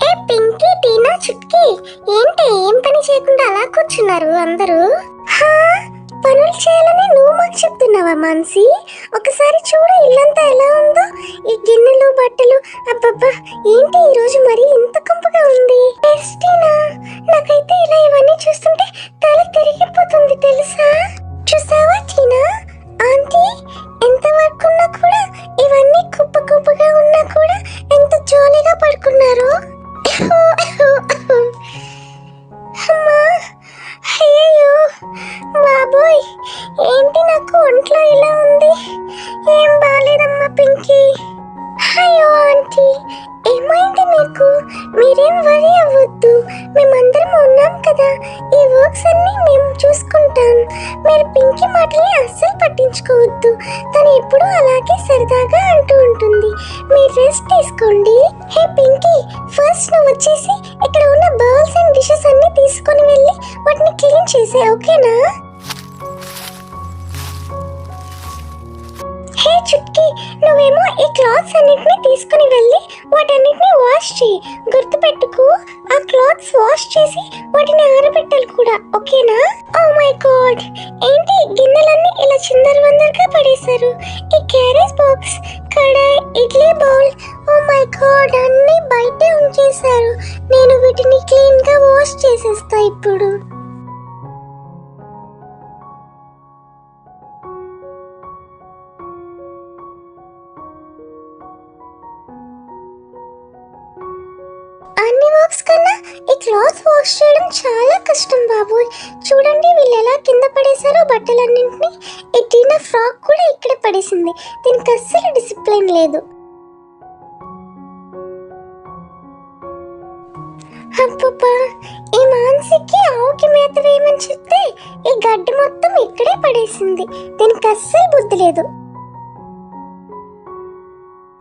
ఏ పింకీ, టీనా, చుట్కీ, ఏంటి ఏం పని చేయకుండా అలా కూర్చున్నారు అందరూ? హా, పనులు చేయాలని నువ్వు మాకు చెప్తున్నావా మాన్సి? ఒకసారి చూడు ఇల్లంతా ఎలా ఉందో, ఈ గిన్నెలు బట్టలు. అబ్బబ్బా, ఏంటి ఈ రోజు మరి ఇంత కంపుగా ఉంది? టీనా, నాకైతే ఇలా ఇవన్నీ చూస్తుంటే తల తిరిగిపోతుంది తెలుసా? చూసావా టీనా, ఆంటీ ఎంత వర్క్ ఉన్నా కూడా, ఇవన్నీ కుప్ప కుప్పగా ఉన్నా కూడా ఎంత జాలీగా పడుకున్నారు. అమ్మా, అయ్యో బాబోయ్, ఏంటి నాకు ఒంట్లో ఇలా ఉంది? ఏం బాలేదమ్మా పింకీ. అయ్యో ఆంటీ, ఏమైంది మీకు? మీరేం వరీ అవ్వద్దు, మేమందరం ఉన్నాం కదా, ఈ వర్క్స్ అన్ని మేము చూసుకుంటాం. మీరు పింకీ మాటల్ని అస్సలు పట్టించుకోవద్దు, తను ఎప్పుడూ అలాగే సరదాగా అంటూ ఉంటుంది. మీరు రెస్ట్ తీసుకోండి. హే పింకీ, ఫస్ట్ నువ్వు వచ్చేసి ఇక్కడ ఉన్న బౌల్స్ అండ్ డిషెస్ అన్ని తీసుకొని వెళ్ళి వాటిని క్లీన్ చేసే, ఓకేనా? హే చుట్కీ, నువ్వేమో ఈ క్లాత్స్ అన్నిటిని తీసుకుని వెళ్ళి వాటన్నిటిని వాష్ చేయి. గుర్తుపెట్టుకో, ఆ క్లాత్స్ వాష్ చేసి వాటిని ఆరబెట్టాలి కూడా, ఓకేనా? ఓ మై గాడ్, ఏంటి గిన్నెలన్నీ ఇలా చిందరవందరగా పడేశారు? ఈ క్యారేజ్ బాక్స్, కడాయి, idli bowl, oh my God, అన్నీ బయటే ఉంచేశారు. నేను వీటిని క్లీన్ గా వాష్ చేసేస్తా ఇప్పుడు. అన్ని వర్క్స్ కన్నా ఈ క్లాత్ వాష్ చేయడం చాలా కష్టం బాబోయ్. చూడండి వీళ్ళు ఎలా కింద పడేశారో బట్టలన్నింటినీ. ఈ టీనా ఫ్రాక్ కూడా ఇక్కడ పడేసింది, దీనికి అస్సలు డిసిప్లిన్ లేదు. అబ్బబ్బా, ఈ మాన్సికి ఆవుకి మేత వేయమని చెప్తే ఈ గడ్డి మొత్తం ఇక్కడే పడేసింది, దీనికి అస్సలు బుద్ధి లేదు.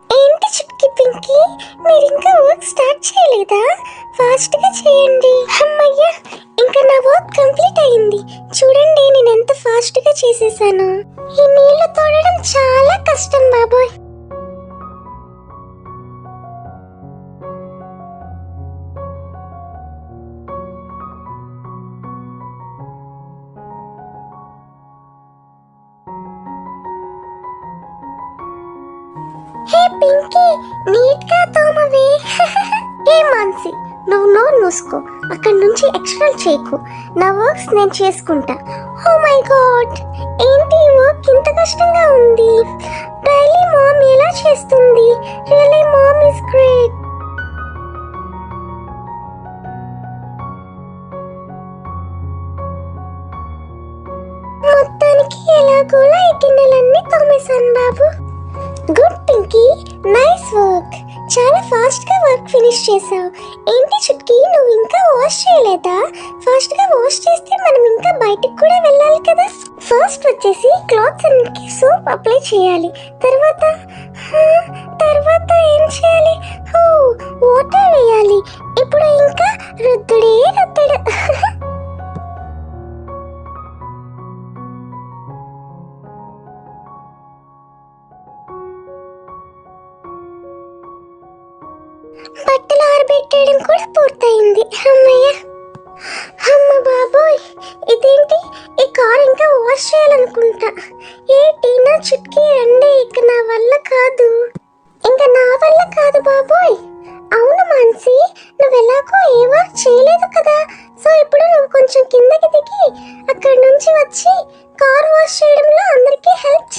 ఏంటి చుట్కీ పింకీ, మీరు ఇంకా వర్క్ స్టార్ట్ చేయలేదా? ఫాస్ట్ గా చేయండి. అమ్మయ్యా, ఇంకా నా వర్క్ కంప్లీట్ అయింది. చూడండి నేను ఎంత ఫాస్ట్ గా చేసేసాను. ఈ నీళ్లు తోడడం చాలా కష్టం బాబోయ్. హే పింకీ, నీట్ గా తోమవే. హే మాన్సి, నువ్వు నోరు మూసుకో, అక్కడి నుంచి ఎక్స్ట్రా చేయకు. నా వర్క్స్ నేను చేసుకుంటా. ఓ మై గాడ్, ఏంటి ఈ వర్క్ ఇంత కష్టంగా ఉంది? రియల్లీ మామ్ ఎలా చేస్తుంది? Really mom is great. మొత్తానికి ఎలాగోలా ఈ గిన్నెలన్నీ తోమేశాను బాబు. Good Pinky, nice work. చాలా ఫాస్ట్ గా వర్క్ ఫినిష్ చేసావు. ఏంటి చుట్కీ, నువ్వు ఇంకా వాష్ చేయలేదా? ఫాస్ట్ గా వాష్ చేస్తే మనం ఇంకా బయటికి కూడా వెళ్ళాలి కదా. ఫస్ట్ వచ్చేసి క్లాత్స్ అన్నిటికీ సోప్ అప్లై చేయాలి. తర్వాత ఏం చేయాలి? వాటర్ వేయాలి. ఇప్పుడు ఇంకా రుద్దుడే రుద్దుడు. బట్టలు ఆరబెట్టడం కూడా పూర్తయింది. అమ్మయ్య, అమ్మ బాబోయ్, ఇదేంటి ఈ కార్ ఇంకా వాష్ చేయాలనుకుంటా. ఏ టీనా, చుట్కీ రండి, ఇక నా వల్ల కాదు, ఇంకా నా వల్ల కాదు బాబోయ్. అవును మాన్సి, నువ్వు ఎలాగో ఏ వర్క్ చేయలేదు కదా, సో ఇప్పుడు నువ్వు కొంచెం కిందకి దిగి అక్కడి నుంచి వచ్చి కార్ వాష్ చేయడంలో అందరికీ హెల్ప్